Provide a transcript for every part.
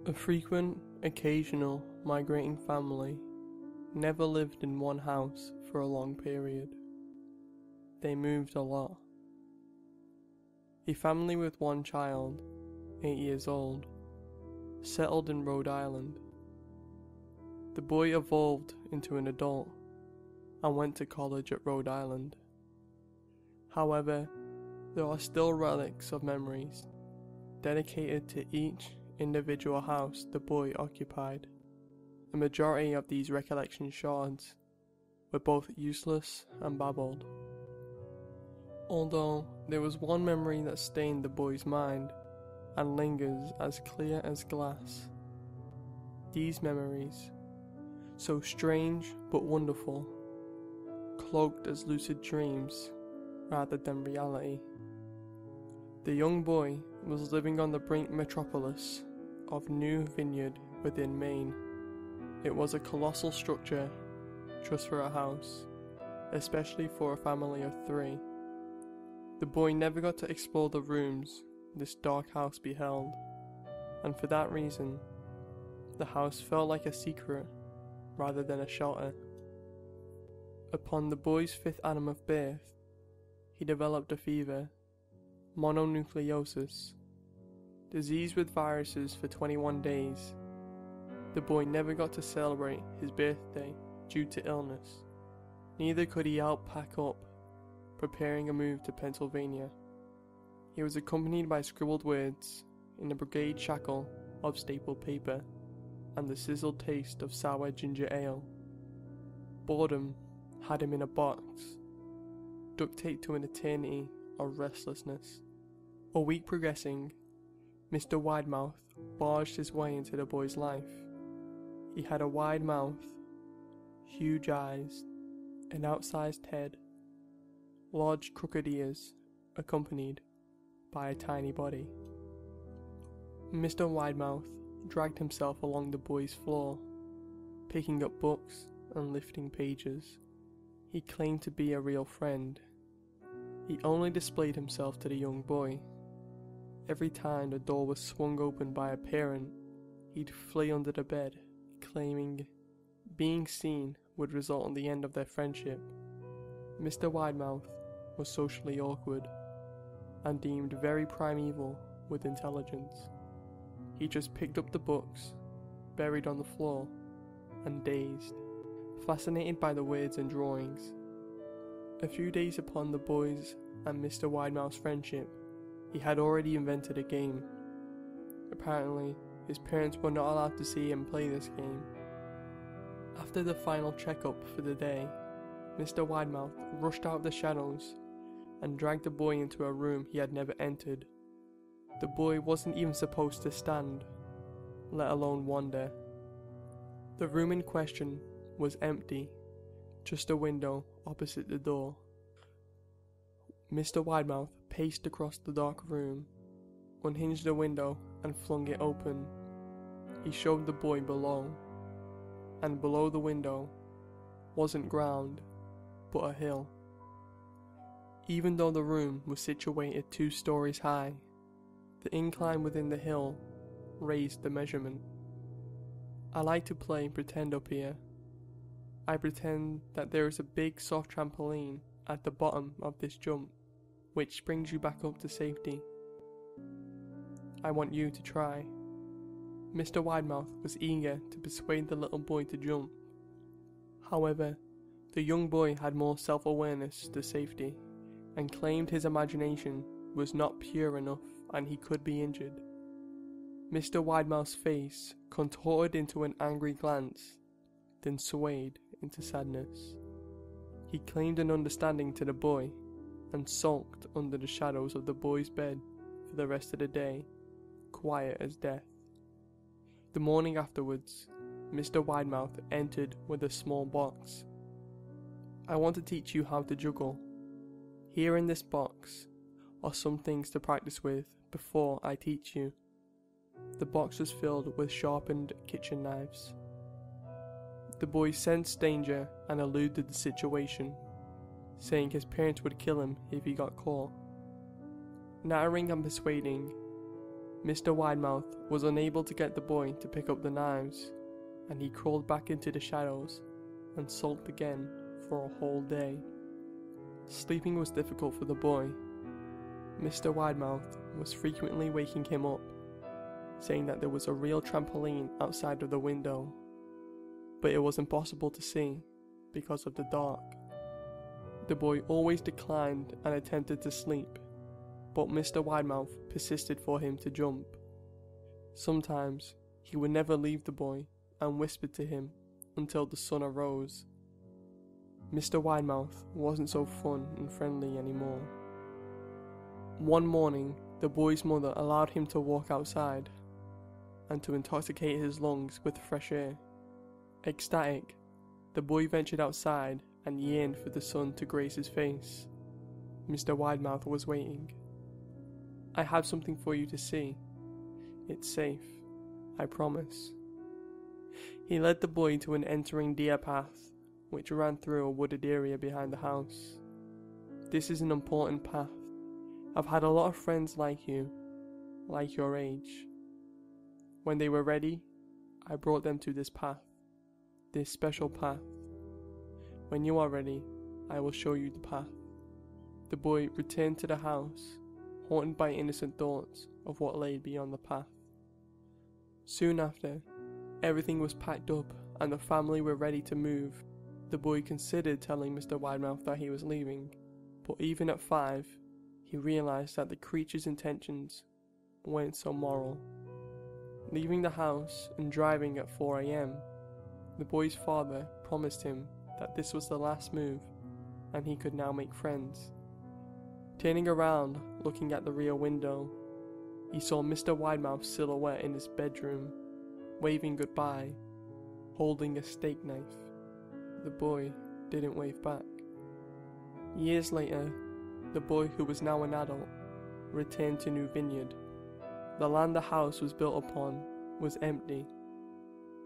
A frequent, occasional, migrating family never lived in one house for a long period. They moved a lot. A family with one child, 8 years old, settled in Rhode Island. The boy evolved into an adult and went to college at Rhode Island. However, there are still relics of memories dedicated to each individual house the boy occupied. The majority of these recollection shards were both useless and babbled. Although there was one memory that stained the boy's mind and lingers as clear as glass. These memories, so strange but wonderful, cloaked as lucid dreams rather than reality. The young boy was living on the brink metropolis of New Vineyard within Maine. It was a colossal structure just for a house, especially for a family of 3. The boy never got to explore the rooms this dark house beheld, and for that reason, the house felt like a secret rather than a shelter. Upon the boy's 5th annum of birth, he developed a fever, mononucleosis, disease with viruses for 21 days. The boy never got to celebrate his birthday due to illness. Neither could he pack up, preparing a move to Pennsylvania. He was accompanied by scribbled words in a brigade shackle of stapled paper and the sizzled taste of sour ginger ale. Boredom had him in a box, duct taped to an eternity of restlessness. A week progressing, Mr. Widemouth barged his way into the boy's life. He had a wide mouth, huge eyes, an outsized head, large crooked ears, accompanied by a tiny body. Mr. Widemouth dragged himself along the boy's floor, picking up books and lifting pages. He claimed to be a real friend. He only displayed himself to the young boy. Every time the door was swung open by a parent, he'd flee under the bed, claiming being seen would result in the end of their friendship. Mr. Widemouth was socially awkward and deemed very primeval with intelligence. He just picked up the books, buried on the floor, and dazed, fascinated by the words and drawings. A few days upon the boy's and Mr. Widemouth's friendship, he had already invented a game. Apparently, his parents were not allowed to see him play this game. After the final checkup for the day, Mr. Widemouth rushed out of the shadows and dragged the boy into a room he had never entered. The boy wasn't even supposed to stand, let alone wander. The room in question was empty, just a window opposite the door. Mr. Widemouth paced across the dark room, unhinged the window and flung it open. He showed the boy below, and below the window wasn't ground, but a hill. Even though the room was situated 2 stories high, the incline within the hill raised the measurement. I like to play pretend up here. I pretend that there is a big soft trampoline at the bottom of this jump, which brings you back up to safety. I want you to try. Mr. Widemouth was eager to persuade the little boy to jump. However, the young boy had more self-awareness to safety, and claimed his imagination was not pure enough and he could be injured. Mr. Widemouth's face contorted into an angry glance, then swayed into sadness. He claimed an understanding to the boy, and sulked under the shadows of the boy's bed for the rest of the day, quiet as death. The morning afterwards, Mr. Widemouth entered with a small box. I want to teach you how to juggle. Here in this box are some things to practice with before I teach you. The box was filled with sharpened kitchen knives. The boy sensed danger and eluded the situation, saying his parents would kill him if he got caught. Nattering and persuading, Mr. Widemouth was unable to get the boy to pick up the knives, and he crawled back into the shadows and sulked again for a whole day. Sleeping was difficult for the boy. Mr. Widemouth was frequently waking him up, saying that there was a real trampoline outside of the window, but it was impossible to see because of the dark. The boy always declined and attempted to sleep, but Mr. Widemouth persisted for him to jump. Sometimes he would never leave the boy and whispered to him until the sun arose. Mr. Widemouth wasn't so fun and friendly anymore. One morning, the boy's mother allowed him to walk outside and to intoxicate his lungs with fresh air. Ecstatic, the boy ventured outside and yearned for the sun to graze his face. Mr. Widemouth was waiting. "I have something for you to see. It's safe, I promise." He led the boy to an entering deer path, which ran through a wooded area behind the house. "This is an important path. I've had a lot of friends like you, like your age. When they were ready, I brought them to this path, this special path. When you are ready, I will show you the path." The boy returned to the house, haunted by innocent thoughts of what lay beyond the path. Soon after, everything was packed up and the family were ready to move. The boy considered telling Mr. Widemouth that he was leaving, but even at 5, he realized that the creature's intentions weren't so moral. Leaving the house and driving at 4 a.m, the boy's father promised him that this was the last move and he could now make friends. Turning around, looking at the rear window, he saw Mr. Widemouth's silhouette in his bedroom, waving goodbye, holding a steak knife. The boy didn't wave back. Years later, the boy, who was now an adult, returned to New Vineyard. The land the house was built upon was empty.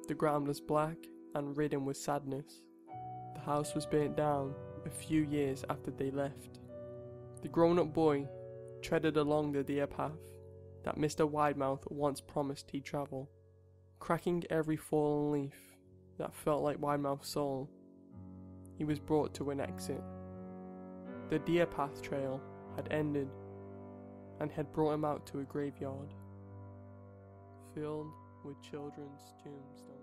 The ground was black and ridden with sadness. The house was burnt down a few years after they left. The grown-up boy treaded along the deer path that Mr. Widemouth once promised he'd travel, cracking every fallen leaf that felt like Widemouth's soul. He was brought to an exit. The deer path trail had ended and had brought him out to a graveyard filled with children's tombstones.